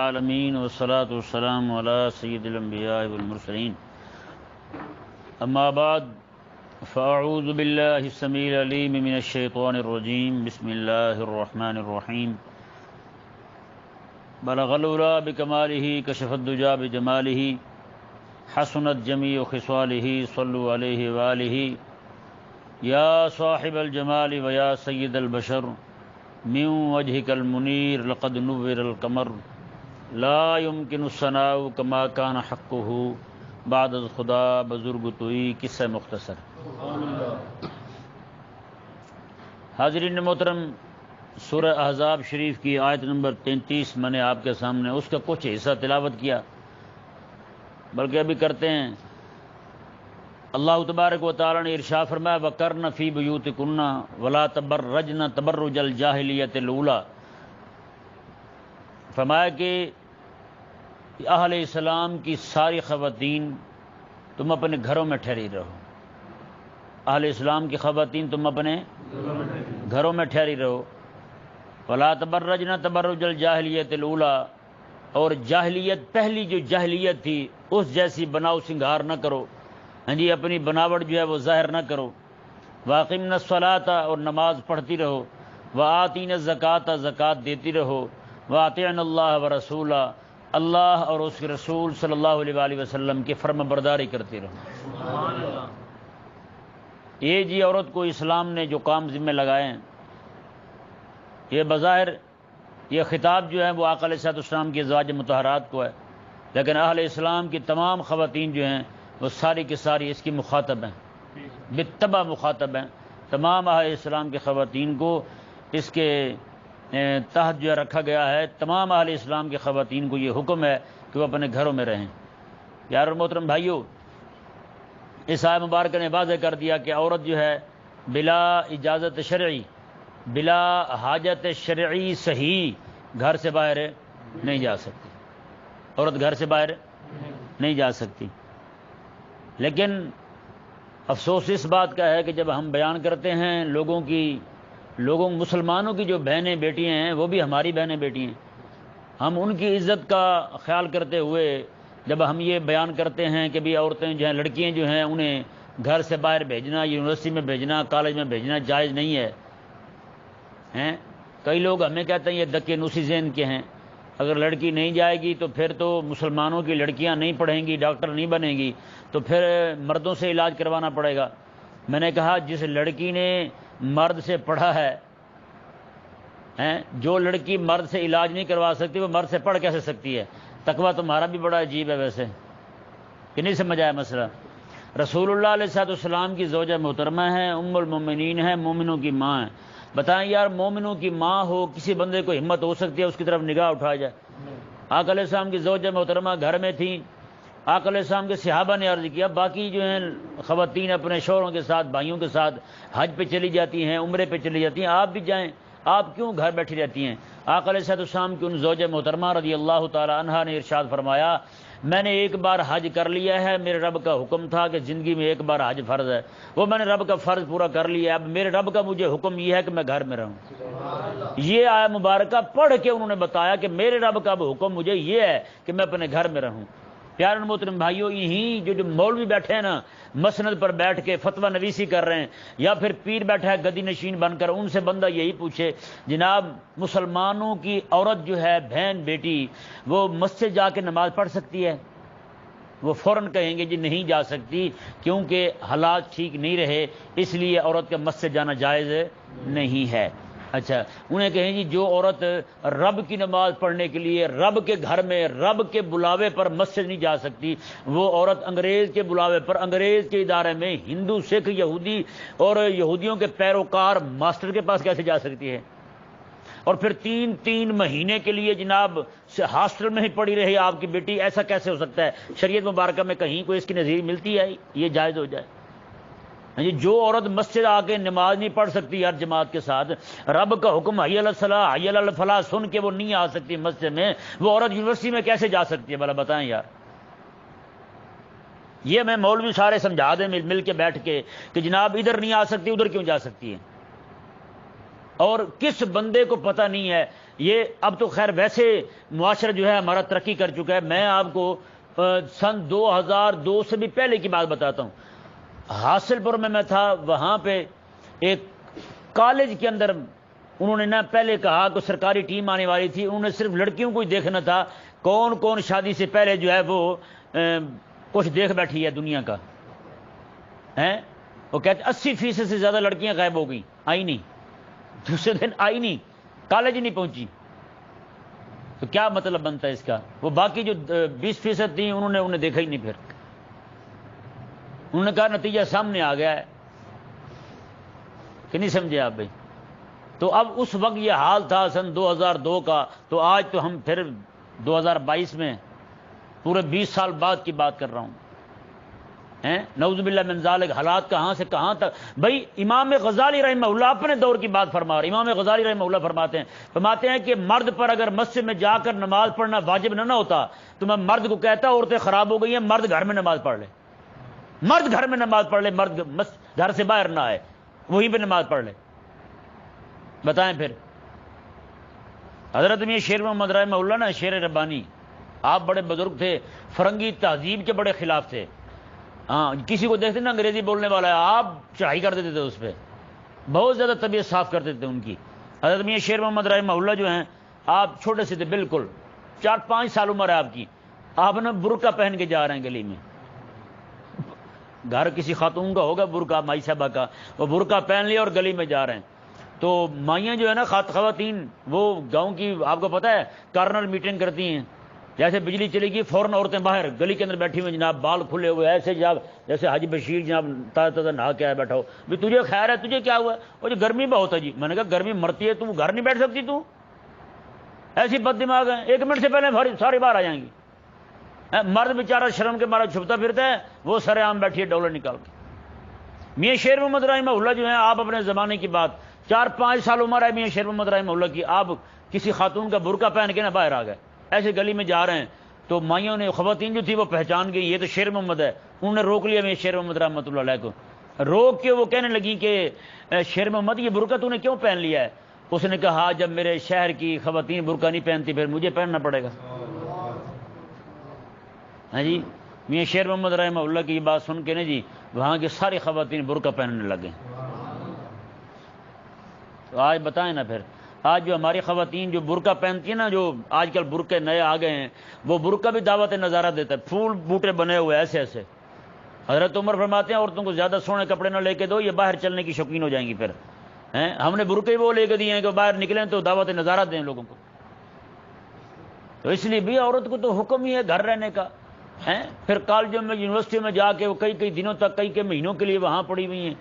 العالمین والصلاة والسلام علی سید الانبیاء والمرسلین اما بعد فاعوذ باللہ السمیع العلیم من الشیطان الرجیم بسم اللہ الرحمن الرحیم بلغ العلا بکمالہ کشف الدجی بجمالہ حسنت جمیع خصالہ صلوا علیہ وآلہ یا صاحب الجمال ویا سید البشر من وجهك المنیر لقد نور القمر لا يمكن الثناء كما كان حقه بعد از خدا بزرگ توئی قصہ مختصر۔ حاضرین محترم، سورہ احزاب شریف کی آیت نمبر 33 میں نے آپ کے سامنے اس کا کچھ حصہ تلاوت کیا، بلکہ ابھی کرتے ہیں۔ اللہ تبارک و تعالی نے ارشاد فرمایا وَقَرْنَ فِي بُيُوتِكُنَّ وَلَا تَبَرَّجْنَ تَبَرُّجَ الْجَاهِلِيَّةِ الْأُولَىٰ، فرمایا کہ اہل اسلام کی ساری خواتین تم اپنے گھروں میں ٹھہری رہو۔ اہل اسلام کی خواتین تم اپنے گھروں میں ٹھہری رہو۔ وَلَا تَبَرَّجْنَ تَبَرُّجَ الْجَاهِلِيَّةِ الْأُولَىٰ، اور جاہلیت پہلی جو جاہلیت تھی اس جیسی بناؤ سنگھار نہ کرو، ہاں جی، اپنی بناوٹ جو ہے وہ ظاہر نہ کرو۔ وَأَقِمْنَ الصَّلَاةَ، اور نماز پڑھتی رہو۔ وَآتِينَ الزَّكَاةَ، زکوٰۃ دیتی رہو۔ وَأَطِعْنَ اللَّهَ وَرَسُولَهُ، اللہ اور اس کے رسول صلی اللہ علیہ وآلہ وسلم کی فرما برداری کرتے رہو۔ یہ جی عورت کو اسلام نے جو کام ذمہ لگائے ہیں، یہ بظاہر یہ خطاب جو ہے وہ آقا علیہ السلام کی ازواج مطہرات کو ہے، لیکن اہل اسلام کی تمام خواتین جو ہیں وہ ساری کی ساری اس کی مخاطب ہیں، بالطبع مخاطب ہیں۔ تمام اہل اسلام کی خواتین کو اس کے تحت جو رکھا گیا ہے۔ تمام اہل اسلام کی خواتین کو یہ حکم ہے کہ وہ اپنے گھروں میں رہیں۔ پیارے اور محترم بھائیوں، اس آیت مبارکہ نے واضح کر دیا کہ عورت جو ہے بلا اجازت شرعی، بلا حاجت شرعی صحیح گھر سے باہر نہیں جا سکتی۔ عورت گھر سے باہر نہیں جا سکتی۔ لیکن افسوس اس بات کا ہے کہ جب ہم بیان کرتے ہیں لوگوں مسلمانوں کی جو بہنیں بیٹیاں ہیں وہ بھی ہماری بہنیں بیٹی ہیں، ہم ان کی عزت کا خیال کرتے ہوئے جب ہم یہ بیان کرتے ہیں کہ بھی عورتیں جو ہیں، لڑکیاں جو ہیں، انہیں گھر سے باہر بھیجنا، یونیورسٹی میں بھیجنا، کالج میں بھیجنا جائز نہیں ہے۔ کئی لوگ ہمیں کہتے ہیں یہ دکے نوسی ذہن کے ہیں، اگر لڑکی نہیں جائے گی تو پھر تو مسلمانوں کی لڑکیاں نہیں پڑھیں گی، ڈاکٹر نہیں بنیں گی، تو پھر مردوں سے علاج کروانا پڑے گا۔ میں نے کہا جس لڑکی نے مرد سے پڑھا ہے، جو لڑکی مرد سے علاج نہیں کروا سکتی وہ مرد سے پڑھ کیسے سکتی ہے؟ تقویٰ تمہارا بھی بڑا عجیب ہے ویسے، کہ نہیں سمجھ آیا مسئلہ۔ رسول اللہ علیہ السلام کی زوجہ محترمہ ہیں، ام المومنین ہیں، مومنوں کی ماں ہیں۔ بتائیں یار، مومنوں کی ماں ہو، کسی بندے کو ہمت ہو سکتی ہے اس کی طرف نگاہ اٹھایا جائے؟ آقا علیہ السلام کی زوجہ محترمہ گھر میں تھیں۔ آقا علیہ السلام کے صحابہ نے عرض کیا باقی جو ہیں خواتین اپنے شوہروں کے ساتھ، بھائیوں کے ساتھ حج پہ چلی جاتی ہیں، عمرے پہ چلی جاتی ہیں، آپ بھی جائیں، آپ کیوں گھر بیٹھی رہتی ہیں؟ آقا علیہ السلام کی ان زوجہ محترمہ رضی اللہ تعالی عنہا نے ارشاد فرمایا میں نے ایک بار حج کر لیا ہے، میرے رب کا حکم تھا کہ زندگی میں ایک بار حج فرض ہے، وہ میں نے رب کا فرض پورا کر لیا ہے، اب میرے رب کا مجھے حکم یہ ہے کہ میں گھر میں رہوں۔ یہ آیت مبارکہ پڑھ کے انہوں نے بتایا کہ میرے رب کا حکم مجھے یہ ہے کہ میں اپنے گھر میں رہوں۔ پیارے محترم بھائیوں، یہی جو مولوی بیٹھے ہیں نا، مسند پر بیٹھ کے فتویٰ نویسی کر رہے ہیں، یا پھر پیر بیٹھا ہے گدی نشین بن کر، ان سے بندہ یہی پوچھے جناب مسلمانوں کی عورت جو ہے، بہن بیٹی، وہ مسجد جا کے نماز پڑھ سکتی ہے؟ وہ فوراً کہیں گے جی نہیں جا سکتی، کیونکہ حالات ٹھیک نہیں رہے، اس لیے عورت کا مسجد جانا جائز نہیں ہے۔ اچھا، انہیں کہیں جی جو عورت رب کی نماز پڑھنے کے لیے رب کے گھر میں رب کے بلاوے پر مسجد نہیں جا سکتی، وہ عورت انگریز کے بلاوے پر انگریز کے ادارے میں ہندو، سکھ، یہودی اور یہودیوں کے پیروکار ماسٹر کے پاس کیسے جا سکتی ہے؟ اور پھر تین مہینے کے لیے جناب ہاسٹل میں ہی پڑی رہی آپ کی بیٹی، ایسا کیسے ہو سکتا ہے؟ شریعت مبارکہ میں کہیں کوئی اس کی نظیر ملتی ہے یہ جائز ہو جائے؟ جو عورت مسجد آ کے نماز نہیں پڑھ سکتی ہر جماعت کے ساتھ، رب کا حکم حی علی الصلاۃ حی علی الفلاح سن کے وہ نہیں آ سکتی مسجد میں، وہ عورت یونیورسٹی میں کیسے جا سکتی ہے؟ بھلا بتائیں یار۔ یہ میں مولوی سارے سمجھا دیں مل کے بیٹھ کے کہ جناب ادھر نہیں آ سکتی ادھر کیوں جا سکتی ہے؟ اور کس بندے کو پتہ نہیں ہے یہ اب تو خیر ویسے معاشرہ جو ہے ہمارا ترقی کر چکا ہے. میں آپ کو سن 2002 سے بھی پہلے کی بات بتاتا ہوں. حاصل پور میں تھا, وہاں پہ ایک کالج کے اندر انہوں نے نہ پہلے کہا کہ سرکاری ٹیم آنے والی تھی, انہوں نے صرف لڑکیوں کو ہی دیکھنا تھا, کون کون شادی سے پہلے جو ہے وہ کچھ دیکھ بیٹھی ہے دنیا کا ہیں. وہ کہتے 80% سے زیادہ لڑکیاں غائب ہو گئیں, آئی نہیں, دوسرے دن آئی نہیں, کالج نہیں پہنچی. تو کیا مطلب بنتا ہے اس کا؟ وہ باقی جو 20% تھیں انہیں دیکھا ہی نہیں. پھر انہوں نے کہا نتیجہ سامنے آ گیا ہے کہ نہیں سمجھے آپ بھائی. تو اب اس وقت یہ حال تھا سن 2002 کا, تو آج تو ہم پھر 2022 میں پورے 20 سال بعد کی بات کر رہا ہوں. نعوذ باللہ من ذالک, حالات کہاں سے کہاں تک. بھائی امام غزالی رحمہ اللہ اپنے دور کی بات فرما رہے. امام غزالی رحمہ اللہ فرماتے ہیں کہ مرد پر اگر مسجد میں جا کر نماز پڑھنا واجب نہ ہوتا تو میں مرد کو کہتا عورتیں خراب ہو گئی ہیں, مرد گھر میں نماز پڑھ لے, مرد گھر میں نماز پڑھ لے, مرد گھر سے باہر نہ آئے, وہیں پہ نماز پڑھ لے. بتائیں پھر. حضرت میاں شیر محمد رحمہ اللہ نا, شیر ربانی, آپ بڑے بزرگ تھے, فرنگی تہذیب کے بڑے خلاف تھے. ہاں, کسی کو دیکھتے نا انگریزی بولنے والا ہے, آپ چڑھائی کر دیتے تھے اس پہ, بہت زیادہ طبیعت صاف کرتے تھے ان کی. حضرت میاں شیر محمد رحمہ اللہ جو ہیں, آپ چھوٹے سے تھے بالکل, 4-5 سال عمر ہے آپ کی, آپ نا برقع پہن کے جا رہے ہیں گلی میں. گھر کسی خاتون کا ہوگا برقع, مائی صاحبہ کا, وہ برقع پہن لیا اور گلی میں جا رہے ہیں. تو مائیاں جو ہے نا خواتین, وہ گاؤں کی آپ کو پتہ ہے کارنر میٹنگ کرتی ہیں, جیسے بجلی چلے گی فوراً عورتیں باہر گلی کے اندر بیٹھی ہوئی, جناب بال کھلے ہوئے ایسے, جناب جیسے حاجی بشیر جناب تازہ تازہ نہا کے آئے بیٹھا ہو. بھی تجھے خیر ہے, تجھے کیا ہوا؟ وہ جو گرمی بہت ہے جی. میں نے کہا گرمی مرتی ہے, تم گھر نہیں بیٹھ سکتی, تو ایسی بد دماغ ہے, 1 منٹ سے پہلے ساری باہر آ جائیں گی. مرد بیچارہ شرم کے مارا چھپتا پھرتا ہے, وہ سر عام بیٹھی ہے ڈالر نکال کے. میاں شیر محمد رحمہ اللہ جو ہیں, آپ اپنے زمانے کی بات, 4-5 سال عمر ہے میاں شیر محمد رحمہ اللہ کی, آپ کسی خاتون کا برقع پہن کے نہ باہر آ گئے, ایسے گلی میں جا رہے ہیں. تو مائیوں نے, خواتین جو تھی وہ پہچان گئی, یہ تو شیر محمد ہے. انہوں نے روک لیا میاں شیر محمد رحمۃ اللہ علیہ کو, روک کے وہ کہنے لگی کہ شیر محمد یہ برقع تو نے کیوں پہن لیا ہے؟ اس نے کہا جب میرے شہر کی خواتین برقع نہیں پہنتی پھر مجھے پہننا پڑے گا. ہاں جی, میاں شیر محمد رحمہ اللہ کی یہ بات سن کے نا جی, وہاں کی ساری خواتین برقع پہننے لگے. تو آج بتائیں نا پھر, آج جو ہماری خواتین جو برقع پہنتی ہیں نا, جو آج کل برقعے نئے آ گئے ہیں, وہ برقع بھی دعوت نظارہ دیتا ہے, پھول بوٹے بنے ہوئے ایسے ایسے. حضرت عمر فرماتے ہیں عورتوں کو زیادہ سونے کپڑے نہ لے کے دو, یہ باہر چلنے کی شوقین ہو جائیں گی. پھر ہم نے برقعے وہ لے کے دیے ہیں کہ باہر نکلیں تو دعوت نظارہ دیں لوگوں کو. تو اس لیے بھی عورت کو تو حکم ہی ہے گھر رہنے کا. پھر کالجوں میں یونیورسٹیوں میں جا کے وہ کئی دنوں تک, کئی مہینوں کے لیے وہاں پڑی ہوئی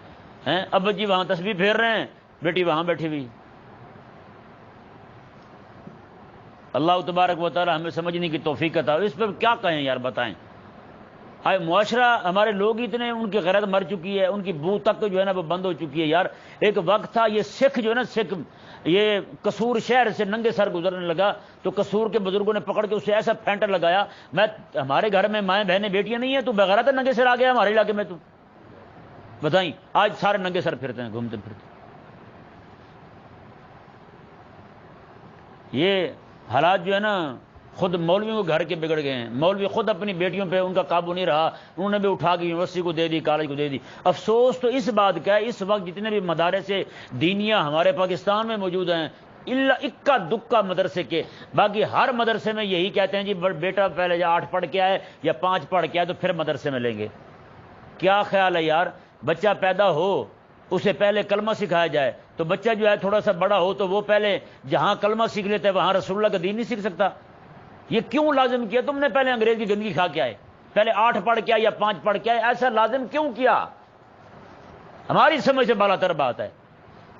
ہیں. ابا جی وہاں تسبیح پھیر رہے ہیں, بیٹی وہاں بیٹھی ہوئی. اللہ تبارک و تعالی ہمیں سمجھنے کی توفیق عطا. اس پہ کیا کہیں یار, بتائیں. معاشرہ, ہمارے لوگ اتنے, ان کی غیرت مر چکی ہے, ان کی بو تک جو ہے نا وہ بند ہو چکی ہے یار. ایک وقت تھا یہ سکھ جو ہے نا, سکھ یہ قصور شہر سے ننگے سر گزرنے لگا, تو قصور کے بزرگوں نے پکڑ کے اسے ایسا پھینٹر لگایا, ہمارے گھر میں مائیں بہنیں بیٹیاں نہیں ہیں, تو بغیرت ننگے سر آ گیا ہمارے علاقے میں. تو بتائیں, آج سارے ننگے سر پھرتے ہیں, گھومتے پھرتے. یہ حالات جو ہے نا خود مولویوں کو گھر کے بگڑ گئے ہیں. مولوی خود اپنی بیٹیوں پہ ان کا قابو نہیں رہا, انہوں نے بھی اٹھا کے یونیورسٹی کو دے دی, کالج کو دے دی. افسوس تو اس بات کا ہے, اس وقت جتنے بھی مدارس دینیہ ہمارے پاکستان میں موجود ہیں, اکا دکا مدرسے کے, باقی ہر مدرسے میں یہی کہتے ہیں جی بیٹا پہلے یا 8 پڑھ کے آئے یا 5 پڑھ کے آئے تو پھر مدرسے میں لیں گے. کیا خیال ہے یار, بچہ پیدا ہو اسے پہلے کلمہ سکھایا جائے, تو بچہ جو ہے تھوڑا سا بڑا ہو تو وہ پہلے جہاں کلمہ سیکھ لیتا ہے وہاں رسول اللہ کا دین نہیں سیکھ سکتا. یہ کیوں لازم کیا تم نے؟ پہلے انگریز کی گندگی کھا کے آئے, پہلے 8 پڑھ کے آئے یا 5 پڑھ کے آئے, ایسا لازم کیوں کیا؟ ہماری سمجھ سے بالا تر بات ہے.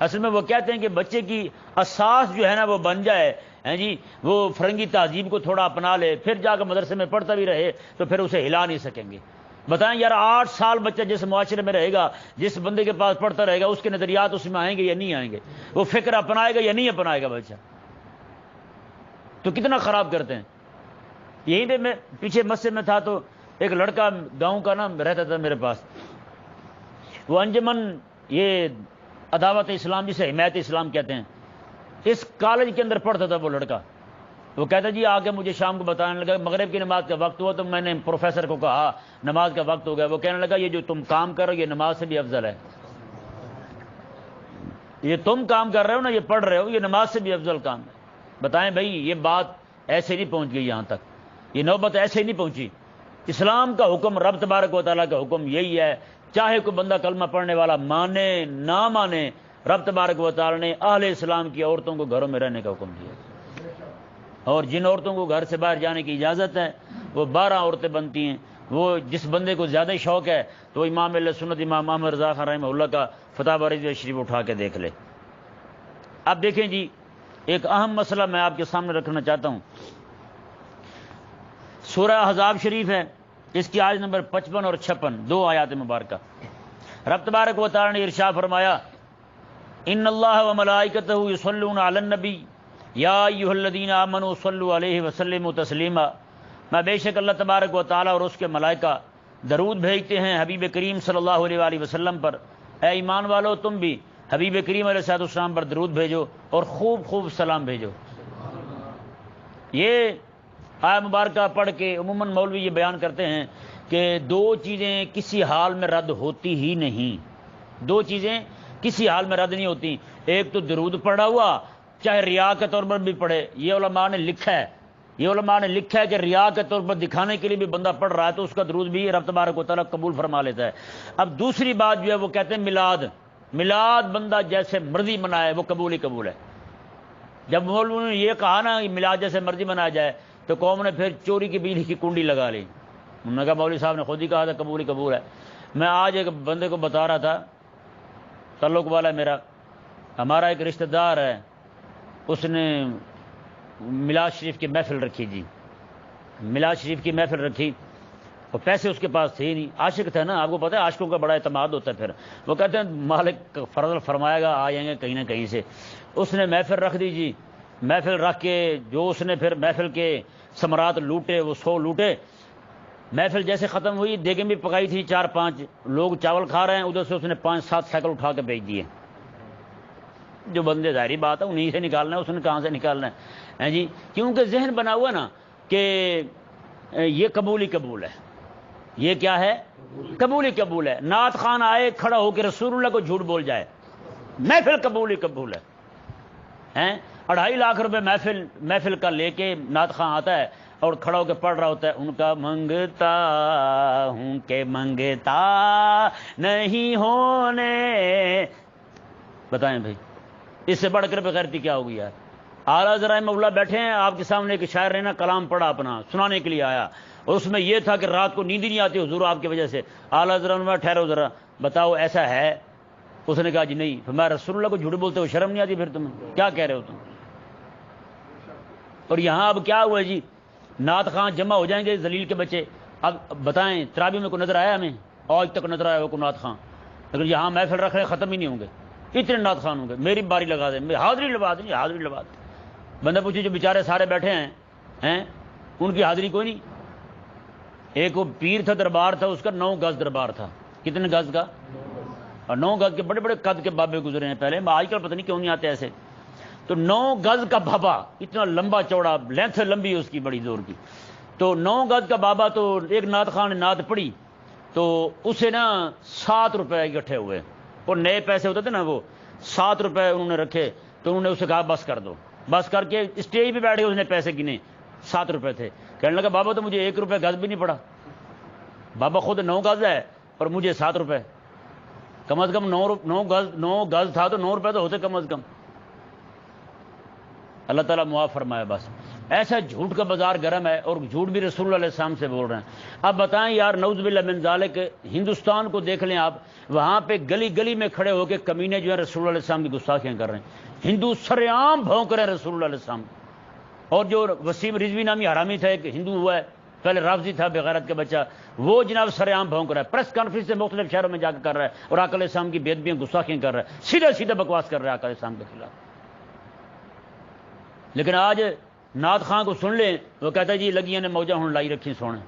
اصل میں وہ کہتے ہیں کہ بچے کی اساس جو ہے نا وہ بن جائے, جی وہ فرنگی تہذیب کو تھوڑا اپنا لے, پھر جا کے مدرسے میں پڑھتا بھی رہے تو پھر اسے ہلا نہیں سکیں گے. بتائیں یار, 8 سال بچہ جس معاشرے میں رہے گا, جس بندے کے پاس پڑھتا رہے گا, اس کے نظریات اس میں آئیں گے یا نہیں آئیں گے؟ وہ فکر اپنائے گا یا نہیں اپنائے گا بچہ؟ تو کتنا خراب کرتے ہیں. یہیں پہ میں پیچھے مسجد میں تھا تو ایک لڑکا گاؤں کا نام رہتا تھا میرے پاس, وہ انجمن یہ عداوت اسلام جسے حمایت اسلام کہتے ہیں, اس کالج کے اندر پڑھتا تھا وہ لڑکا، وہ کہتا جی آ کے مجھے شام کو بتانے لگا مغرب کی نماز کا وقت ہوا تو میں نے پروفیسر کو کہا نماز کا وقت ہو گیا، وہ کہنے لگا یہ جو تم کام کر رہے ہو یہ نماز سے بھی افضل ہے، یہ تم کام کر رہے ہو نا، یہ پڑھ رہے ہو، یہ نماز سے بھی افضل کام ہے۔ بتائیں بھائی یہ بات ایسے نہیں پہنچ گئی یہاں تک، یہ نوبت ایسے نہیں پہنچی۔ اسلام کا حکم، رب تبارک و تعالیٰ کا حکم یہی ہے، چاہے کوئی بندہ کلمہ پڑھنے والا مانے نہ مانے، رب تبارک و تعالیٰ نے اہل اسلام کی عورتوں کو گھروں میں رہنے کا حکم دیا، اور جن عورتوں کو گھر سے باہر جانے کی اجازت ہے وہ 12 عورتیں بنتی ہیں۔ وہ جس بندے کو زیادہ شوق ہے تو امام اہل سنت امام احمد رضا خان رحمہ اللہ کا فتح باری شریف اٹھا کے دیکھ لے۔ اب دیکھیں جی ایک اہم مسئلہ میں آپ کے سامنے رکھنا چاہتا ہوں، سورہ احزاب شریف ہے، اس کی آیت نمبر 55 اور 56 دو آیات مبارکہ۔ رب تبارک و تعالی نے ارشاد فرمایا ان اللہ و ملائکتہ یصلون علی النبی یا ایھا الذین آمنوا صلوا علیہ وسلموا تسلیما، میں بے شک اللہ تبارک و تعالی اور اس کے ملائکہ درود بھیجتے ہیں حبیب کریم صلی اللہ علیہ وآلہ وسلم پر، اے ایمان والو تم بھی حبیب کریم علیہ الصلوۃ والسلام پر درود بھیجو اور خوب خوب سلام بھیجو۔ یہ آیت مبارکہ پڑھ کے عموماً مولوی یہ بیان کرتے ہیں کہ دو چیزیں کسی حال میں رد ہوتی ہی نہیں، دو چیزیں کسی حال میں رد نہیں ہوتی، ایک تو درود پڑھا ہوا چاہے ریا کے طور پر بھی پڑھے، یہ علماء نے لکھا ہے، یہ علماء نے لکھا ہے کہ ریا کے طور پر دکھانے کے لیے بھی بندہ پڑھ رہا ہے تو اس کا درود بھی رب تبارک و تعالیٰ قبول فرما لیتا ہے۔ اب دوسری بات جو ہے وہ کہتے ہیں میلاد، میلاد بندہ جیسے مرضی منائے وہ قبول ہی قبول ہے۔ جب مولوی نے یہ کہا نا میلاد جیسے مرضی منایا جائے تو قوم نے پھر چوری کی بجلی کی کنڈی لگا لی، انہوں نے کہا مولوی صاحب نے خود ہی کہا تھا قبول ہی قبول ہے۔ میں آج ایک بندے کو بتا رہا تھا، تعلق والا میرا، ہمارا ایک رشتہ دار ہے، اس نے میلاد شریف کی محفل رکھی جی، میلاد شریف کی محفل رکھی، اور پیسے اس کے پاس تھے ہی نہیں، عاشق تھا نا، آپ کو پتہ ہے عاشقوں کا بڑا اعتماد ہوتا ہے، پھر وہ کہتے ہیں مالک فضل فرمائے گا آ جائیں گے کہیں نہ کہیں سے۔ اس نے محفل رکھ دی جی، محفل رکھ کے جو اس نے پھر محفل کے ثمرات لوٹے وہ 100 لوٹے۔ محفل جیسے ختم ہوئی دیگیں بھی پکائی تھی، 4-5 لوگ چاول کھا رہے ہیں، ادھر سے اس نے 5-7 سائیکل اٹھا کے بیچ دیے۔ جو بندے ظاہری بات ہے انہیں سے نکالنا ہے، اس نے کہاں سے نکالنا ہے جی، کیونکہ ذہن بنا ہوا نا کہ یہ قبول ہی قبول ہے، یہ کیا ہے قبول ہی قبول ہے۔ نعت خان آئے کھڑا ہو کے رسول اللہ کو جھوٹ بول جائے، محفل قبول ہی قبول ہے۔ 2.5 لاکھ روپے محفل کا لے کے نعت خان آتا ہے اور کھڑا ہو کے پڑھ رہا ہوتا ہے، ان کا منگتا ہوں کہ منگتا نہیں ہونے۔ بتائیں بھائی اس سے بڑھ کر بغیرتی کیا ہوگی یار۔ اعلیٰ حضرت رحمہ اللہ بیٹھے ہیں، آپ کے سامنے ایک شاعر نے نا کلام پڑھا اپنا سنانے کے لیے آیا، اور اس میں یہ تھا کہ رات کو نیند ہی نہیں آتی حضور آپ کی وجہ سے۔ اعلیٰ حضرت نے ٹھہرو ذرا بتاؤ ایسا ہے؟ اس نے کہا جی نہیں۔ پھر میں رسول اللہ کو جھوٹ بولتے ہو شرم نہیں آتی پھر تمہیں؟ کیا کہہ رہے ہو تم؟ اور یہاں اب کیا ہوا جی، نعت خان جمع ہو جائیں گے ذلیل کے بچے۔ اب بتائیں تراوی میں کوئی نظر آیا ہمیں؟ آج تک نظر آیا ہو کوئی نعت خان؟ لیکن یہاں محفل رکھ رہے ختم ہی نہیں ہوں گے، اتنے نعت خان ہوں گے۔ میری باری لگا دیں، حاضری لگا دیں، حاضری لگا دیں۔ بندہ پوچھے جو بیچارے سارے بیٹھے ہیں ان کی حاضری کوئی نہیں۔ ایک وہ پیر تھا، دربار تھا اس کا 9 گز دربار تھا۔ کتنے گز کا؟ اور 9 گز کے بڑے بڑے قد کے بابے گزرے ہیں پہلے، آج کل پتہ نہیں کیوں نہیں آتے ایسے۔ تو 9 گز کا بابا، اتنا لمبا چوڑا، لینتھ لمبی اس کی بڑی زور کی۔ تو 9 گز کا بابا، تو ایک نعت خان نے نعت پڑھی تو اسے نا 7 روپے اکٹھے ہوئے، اور نئے پیسے ہوتے تھے نا، وہ 7 روپے انہوں نے رکھے، تو انہوں نے اسے کہا بس کر دو۔ بس کر کے اسٹیج پہ بیٹھے اس نے پیسے گنے، 7 روپے تھے۔ کہنے لگا بابا تو مجھے 1 روپے گز بھی نہیں پڑا، بابا خود 9 گز ہے اور مجھے 7 روپے، کم از کم 9 گز تھا تو 9 روپے تو ہوتے کم از کم۔ اللہ تعالیٰ معاف فرمائے۔ بس ایسا جھوٹ کا بازار گرم ہے، اور جھوٹ بھی رسول اللہ علیہ السلام سے بول رہے ہیں۔ اب بتائیں یار نعوذ باللہ من ذالک، ہندوستان کو دیکھ لیں آپ، وہاں پہ گلی گلی میں کھڑے ہو کے کمینے جو ہیں رسول اللہ علیہ السلام کی گستاخیاں کر رہے ہیں، ہندو سرعام بھونک رہے ہیں رسول اللہ علیہ السلام۔ اور جو وسیم رضوی نامی حرامی تھا، ایک ہندو ہوا ہے، پہلے رافضی تھا بغیرت کا بچہ، وہ جناب سرعام بھونک رہا ہے، پریس کانفرنس سے مختلف شہروں میں جا کے کر رہا ہے، اور آقا علیہ السلام کی بے ادبیاں گستاخیاں کر رہا ہے، سیدھا سیدھا بکواس کر رہا ہے آقا علیہ السلام کے خلاف۔ لیکن آج نعت خان کو سن لیں، وہ کہتا ہے جی لگیاں نے موجہ ہوں لائی رکھی سونے۔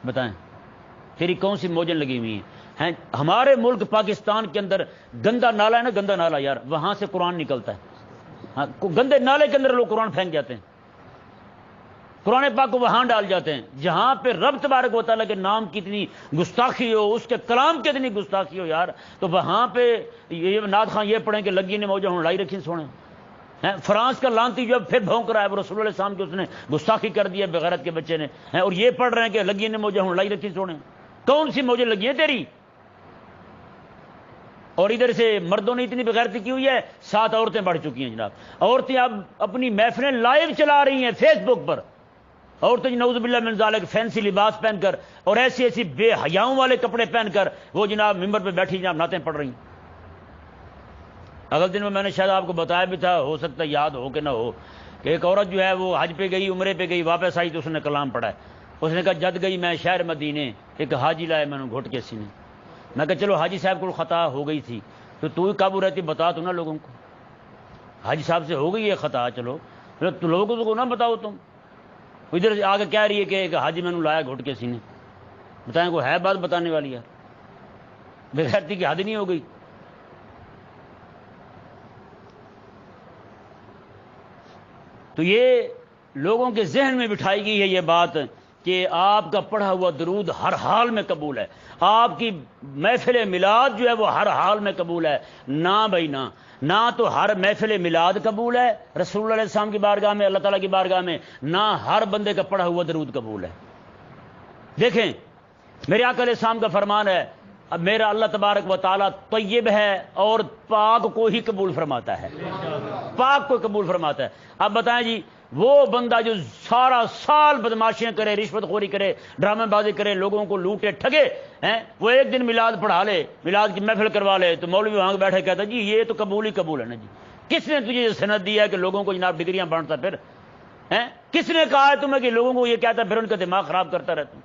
بتائیں تیری کون سی موجیں لگی ہوئی ہیں؟ ہمارے ملک پاکستان کے اندر گندا نالا ہے نا، گندا نالا یار، وہاں سے قرآن نکلتا ہے، ہاں گندے نالے کے اندر لوگ قرآن پھینک جاتے ہیں، قرآن پاک کو وہاں ڈال جاتے ہیں جہاں پہ رب تبارک و تعالیٰ کے نام کی اتنی گستاخی ہو، اس کے کلام کی اتنی گستاخی ہو یار، تو وہاں پہ یہ نعت خان یہ پڑھیں کہ لگی نے موجہ ہوں لائی رکھی سونے. فرانس کا لانتی جو اب پھر بھونک رہا ہے، وہ رسول اللہ علیہ السلام کی اس نے گستاخی کر دی ہے بغیرت کے بچے نے، اور یہ پڑھ رہے ہیں کہ لگی نے موجہ ہوں لائی رکھی سونے. کون سی موجیں لگی ہیں تیری؟ اور ادھر سے مردوں نے اتنی بغیرتی کی ہوئی ہے، 7 عورتیں بڑھ چکی ہیں جناب. عورتیں اب اپنی محفلیں لائیو چلا رہی ہیں فیس بک پر، عورتیں نعوذ باللہ من ذالک فینسی لباس پہن کر اور ایسی ایسی بے حیاؤں والے کپڑے پہن کر وہ جناب ممبر پہ بیٹھی جناب نعتیں پڑھ رہی ہیں. اگلے دن میں نے شاید آپ کو بتایا بھی تھا، ہو سکتا ہے یاد ہو کہ نہ ہو، کہ ایک عورت جو ہے وہ حج پہ گئی، عمرے پہ گئی، واپس آئی تو اس نے کلام پڑھا ہے. اس نے کہا جد گئی میں شہر مدینے، ایک حاجی لائے میں نے گھٹ کے سینے. میں کہا چلو حاجی صاحب کو خطا ہو گئی تھی تو ہی قابو رہتی، بتا تو نا لوگوں کو. حاجی صاحب سے ہو گئی ہے خطا، چلو تو لوگوں کو نہ بتاؤ تم. ادھر سے آگے کہہ رہی ہے کہ ایک حاجی میں نے لایا گھٹ کے سینے. بتائیں کوئی ہے بات بتانے والی یار؟ بغیرتی کی حد نہیں ہو گئی. تو یہ لوگوں کے ذہن میں بٹھائی گئی ہے یہ بات کہ آپ کا پڑھا ہوا درود ہر حال میں قبول ہے، آپ کی محفل میلاد جو ہے وہ ہر حال میں قبول ہے. نہ بھائی نہ تو ہر محفل میلاد قبول ہے رسول اللہ علیہ السلام کی بارگاہ میں، اللہ تعالیٰ کی بارگاہ میں، نہ ہر بندے کا پڑھا ہوا درود قبول ہے. دیکھیں میرے آقا علیہ السلام کا فرمان ہے، اب میرا اللہ تبارک و تعالیٰ طیب ہے اور پاک کو ہی قبول فرماتا ہے، پاک کو قبول فرماتا ہے. اب بتائیں جی وہ بندہ جو سارا سال بدماشیاں کرے، رشوت خوری کرے، ڈرامے بازی کرے، لوگوں کو لوٹے ٹھگے ہیں، وہ ایک دن میلاد پڑھا لے، میلاد کی محفل کروا لے تو مولوی وہاں بیٹھے کہتا جی یہ تو قبول ہی قبول ہے نا جی. کس نے تجھے یہ سند دیا ہے کہ لوگوں کو جناب ڈگریاں بانٹتا پھر ہیں؟ کس نے کہا ہے تمہیں کہ لوگوں کو یہ کہتا پھر ان کا دماغ خراب کرتا رہتا؟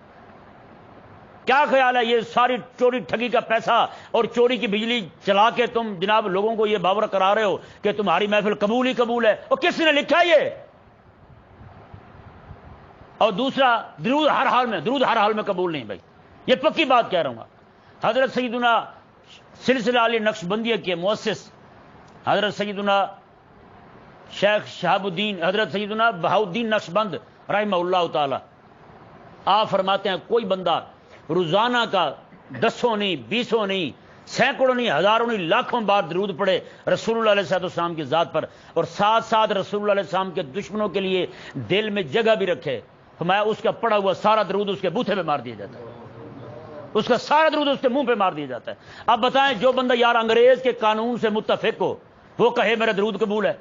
کیا خیال ہے یہ ساری چوری ٹھگی کا پیسہ اور چوری کی بجلی چلا کے تم جناب لوگوں کو یہ باور کرا رہے ہو کہ تمہاری محفل قبول ہی قبول ہے؟ اور کس نے لکھا یہ؟ اور دوسرا درود ہر حال میں قبول نہیں بھائی، یہ پکی بات کہہ رہا ہوں. حضرت سیدنا سلسلہ علی نقشبندیہ کے مؤسس حضرت سیدنا شیخ شہاب الدین حضرت سیدنا بہاؤالدین نقشبند رحمہ اللہ تعالی، آپ فرماتے ہیں کوئی بندہ روزانہ کا 10 نہیں 20 نہیں سینکڑوں نہیں ہزاروں نہیں لاکھوں بار درود پڑھے رسول اللہ علیہ السلام کی ذات پر، اور ساتھ ساتھ رسول اللہ علیہ السلام کے دشمنوں کے لیے دل میں جگہ بھی رکھے، فرمایا اس کا پڑھا ہوا سارا درود اس کے بوتھے پہ مار دیا جاتا ہے، اس کا سارا درود اس کے منہ پہ مار دیا جاتا ہے. اب بتائیں جو بندہ یار انگریز کے قانون سے متفق ہو وہ کہے میرا درود قبول ہے،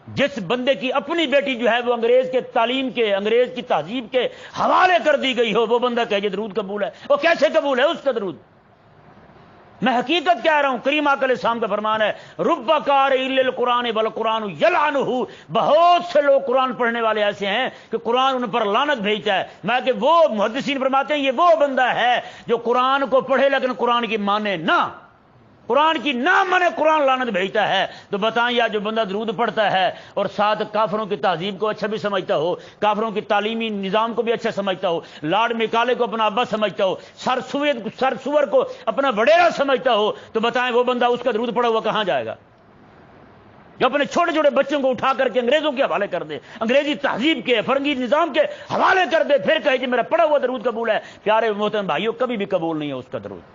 جس بندے کی اپنی بیٹی جو ہے وہ انگریز کے تعلیم کے انگریز کی تہذیب کے حوالے کر دی گئی ہو وہ بندہ کہے یہ درود قبول ہے، وہ کیسے قبول ہے اس کا درود؟ میں حقیقت کہہ رہا ہوں، کریم آقا علیہ السلام کا فرمان ہے رب قارئ للقرآن والقرآن یلعنہ، بہت سے لوگ قرآن پڑھنے والے ایسے ہیں کہ قرآن ان پر لعنت بھیجتا ہے. میں کہ وہ محدثین فرماتے ہیں یہ وہ بندہ ہے جو قرآن کو پڑھے لیکن قرآن کی مانے نہ، قرآن کی نہ مانے قرآن لعنت بھیجتا ہے. تو بتائیں یا جو بندہ درود پڑھتا ہے اور ساتھ کافروں کی تہذیب کو اچھا بھی سمجھتا ہو، کافروں کی تعلیمی نظام کو بھی اچھا سمجھتا ہو، لاڈ مکالے کو اپنا ابا سمجھتا ہو، سر سور کو اپنا وڈیرا سمجھتا ہو، تو بتائیں وہ بندہ اس کا درود پڑھا ہوا کہاں جائے گا؟ جو اپنے چھوٹے چھوٹے بچوں کو اٹھا کر کے انگریزوں کے حوالے کر دے، انگریزی تہذیب کے فرنگی نظام کے حوالے کر دے، پھر کہے کہ میرا پڑھا ہوا درود قبول ہے. پیارے محترم بھائیوں کبھی بھی قبول نہیں ہے اس کا درود،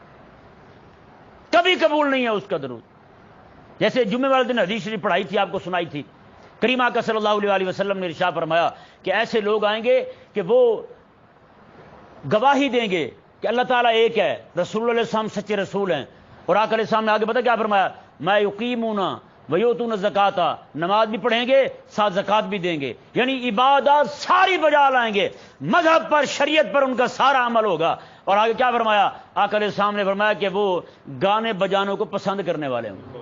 کبھی قبول نہیں ہے اس کا درود. جیسے جمعے والے دن حدیث شریف پڑھائی تھی، آپ کو سنائی تھی، کریم آقا صلی اللہ علیہ وسلم نے ارشاد فرمایا کہ ایسے لوگ آئیں گے کہ وہ گواہی دیں گے کہ اللہ تعالیٰ ایک ہے، رسول اللہ علیہ السلام سچے رسول ہیں، اور آقا علیہ السلام نے آگے پتہ کیا فرمایا؟ میں یقیمون ویؤتون الزکاۃ، نماز بھی پڑھیں گے ساتھ زکوٰۃ بھی دیں گے، یعنی عبادات ساری بجا لائیں گے، مذہب پر شریعت پر ان کا سارا عمل ہوگا. اور آگے کیا فرمایا؟ آقا علیہ السلام نے فرمایا کہ وہ گانے بجانوں کو پسند کرنے والے ہوں گے،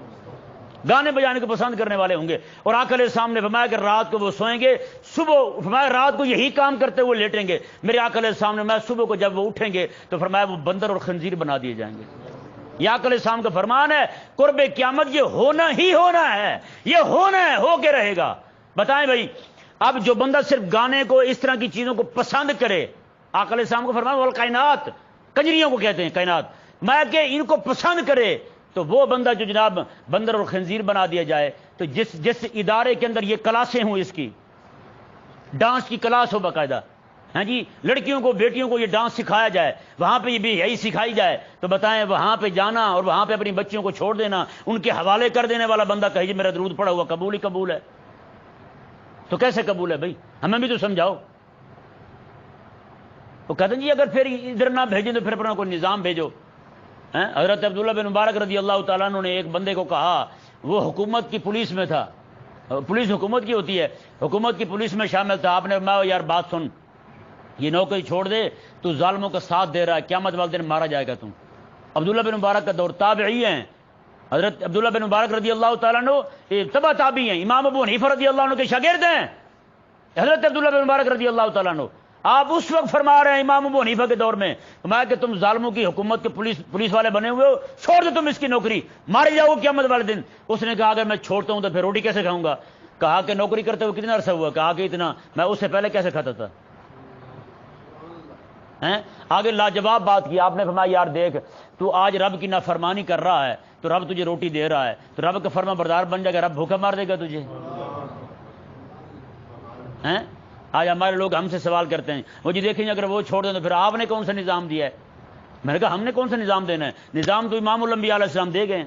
گانے بجانے کو پسند کرنے والے ہوں گے. اور آقا علیہ السلام نے فرمایا کہ رات کو وہ سوئیں گے، صبح فرمایا رات کو یہی کام کرتے ہوئے لیٹیں گے. میرے آقا علیہ السلام نے فرمایا صبح کو جب وہ اٹھیں گے تو فرمایا وہ بندر اور خنزیر بنا دیے جائیں گے. یہ آقا علیہ السلام کا فرمان ہے، قرب قیامت یہ ہونا ہی ہونا ہے، یہ ہونا ہے، ہو کے رہے گا. بتائیں بھائی اب جو بندہ صرف گانے کو اس طرح کی چیزوں کو پسند کرے، آقا علیہ السلام کو فرمایا والکائنات، کنجریوں کو کہتے ہیں کائنات، میں کہ ان کو پسند کرے، تو وہ بندہ جو جناب بندر اور خنزیر بنا دیا جائے، تو جس ادارے کے اندر یہ کلاسیں ہوں، اس کی ڈانس کی کلاس ہو باقاعدہ، ہاں جی، لڑکیوں کو بیٹیوں کو یہ ڈانس سکھایا جائے، وہاں پہ یہ بھی یہی سکھائی جائے، تو بتائیں وہاں پہ جانا اور وہاں پہ اپنی بچیوں کو چھوڑ دینا، ان کے حوالے کر دینے والا بندہ کہے جی میرا درود پڑا ہوا قبول ہی قبول ہے، تو کیسے قبول ہے بھائی؟ ہمیں بھی تو سمجھاؤ۔ وہ کہتے ہیں جی اگر پھر ادھر نہ بھیجیں تو پھر اپنا کوئی نظام بھیجو۔ حضرت عبداللہ بن مبارک رضی اللہ تعالیٰ عنہ نے ایک بندے کو کہا، وہ حکومت کی پولیس میں تھا، پولیس حکومت کی ہوتی ہے، حکومت کی پولیس میں شامل تھا، آپ نے فرمایا یار بات سن، یہ نوکری چھوڑ دے، تو ظالموں کا ساتھ دے رہا ہے، قیامت والے دن مارا جائے گا تم۔ عبداللہ بن مبارک کا دور تابعی ہیں، حضرت عبداللہ بن مبارک رضی اللہ تعالیٰ عنہ تبع تابعی ہیں، امام ابو حنیفہ رضی اللہ عنہ کے شاگرد ہیں حضرت عبداللہ بن مبارک رضی اللہ تعالیٰ عنہ۔ آپ اس وقت فرما رہے ہیں امام ابو حنیفہ کے دور میں، فرمایا کہ تم ظالموں کی حکومت کے پولیس والے بنے ہوئے ہو، چھوڑ دو تم اس کی نوکری، مارے جاؤ قیامت والے دن۔ اس نے کہا اگر میں چھوڑتا ہوں تو پھر روٹی کیسے کھاؤں گا؟ کہا کہ نوکری کرتے ہوئے کتنا عرصہ ہوا؟ کہا کہ اتنا، میں اس سے پہلے کیسے کھاتا تھا؟ آگے لاجواب بات کی، آپ نے فرمایا یار دیکھ تو آج رب کی نافرمانی کر رہا ہے تو رب تجھے روٹی دے رہا ہے، تو رب کا فرما بردار بن جائے گا، رب بھوکا مار دے گا تجھے؟ آج ہمارے لوگ ہم سے سوال کرتے ہیں، وہ جی دیکھیں اگر وہ چھوڑ دیں تو پھر آپ نے کون سا نظام دیا ہے؟ میں نے کہا ہم نے کون سا نظام دینا ہے؟ نظام تو امام الانبیاء علیہ السلام دے گئے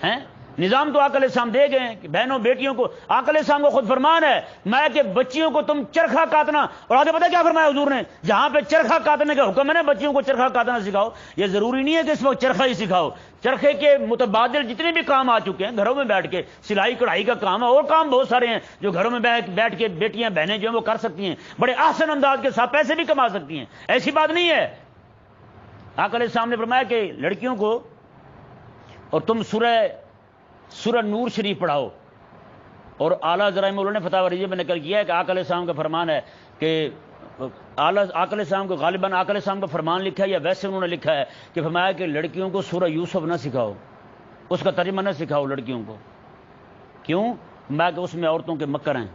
ہیں، نظام تو آقا علیہ السلام دے گئے ہیں کہ بہنوں بیٹیوں کو، آقا علیہ السلام کو خود فرمان ہے میں کہ بچیوں کو تم چرخہ کاٹنا، اور آگے پتہ کیا فرمایا حضور نے؟ جہاں پہ چرخہ کاٹنے کا حکم ہے نا، بچیوں کو چرخہ کاٹنا سکھاؤ۔ یہ ضروری نہیں ہے کہ اس وقت چرخہ ہی سکھاؤ، چرخے کے متبادل جتنے بھی کام آ چکے ہیں گھروں میں بیٹھ کے، سلائی کڑھائی کا کام ہے، اور کام بہت سارے ہیں جو گھروں میں بیٹھ کے بیٹیاں بہنیں جو ہیں وہ کر سکتی ہیں، بڑے احسن انداز کے ساتھ پیسے بھی کما سکتی ہیں، ایسی بات نہیں ہے۔ آقا علیہ السلام نے فرمایا کہ لڑکیوں کو، اور تم سورہ نور شریف پڑھاؤ، اور اعلیٰ ذرائع نے فتاوی رضیہ میں نقل کیا ہے کہ آقا علیہ السلام کا فرمان ہے کہ آقا علیہ السلام کو غالباً آقا علیہ السلام کا فرمان لکھا ہے یا ویسے انہوں نے لکھا ہے کہ فرمایا کہ لڑکیوں کو سورہ یوسف نہ سکھاؤ، اس کا ترجمہ نہ سکھاؤ لڑکیوں کو۔ کیوں؟ میں کہ اس میں عورتوں کے مکر ہیں۔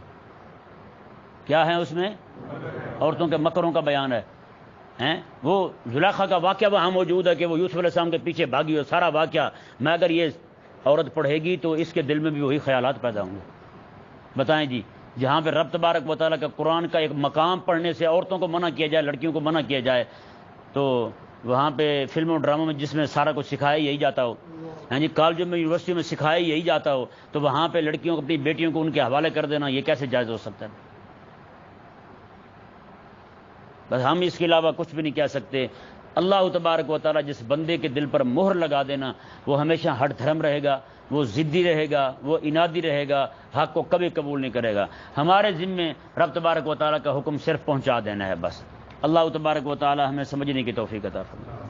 کیا ہیں اس میں؟ عورتوں کے مکروں کا بیان ہے۔ وہ زلیخا کا واقعہ وہاں موجود ہے کہ وہ یوسف علیہ السلام کے پیچھے بھاگی ہو، سارا واقعہ، میں اگر یہ عورت پڑھے گی تو اس کے دل میں بھی وہی خیالات پیدا ہوں گے۔ بتائیں جی، جہاں پہ رب تبارک و تعالیٰ کا قرآن کا ایک مقام پڑھنے سے عورتوں کو منع کیا جائے، لڑکیوں کو منع کیا جائے، تو وہاں پہ فلموں ڈراموں میں جس میں سارا کچھ سکھایا یہی جاتا ہو، ہاں جی، کالجوں میں یونیورسٹیوں میں سکھایا یہی جاتا ہو، تو وہاں پہ لڑکیوں کو، اپنی بیٹیوں کو ان کے حوالے کر دینا، یہ کیسے جائز ہو سکتا ہے؟ بس ہم اس کے علاوہ کچھ بھی نہیں کہہ سکتے۔ اللہ تبارک و تعالیٰ جس بندے کے دل پر مہر لگا دینا، وہ ہمیشہ ہٹ دھرم رہے گا، وہ ضدی رہے گا، وہ انادی رہے گا، حق کو کبھی قبول نہیں کرے گا۔ ہمارے ذمے رب تبارک و تعالیٰ کا حکم صرف پہنچا دینا ہے بس۔ اللہ تبارک و تعالیٰ ہمیں سمجھنے کی توفیق عطا فرمائے۔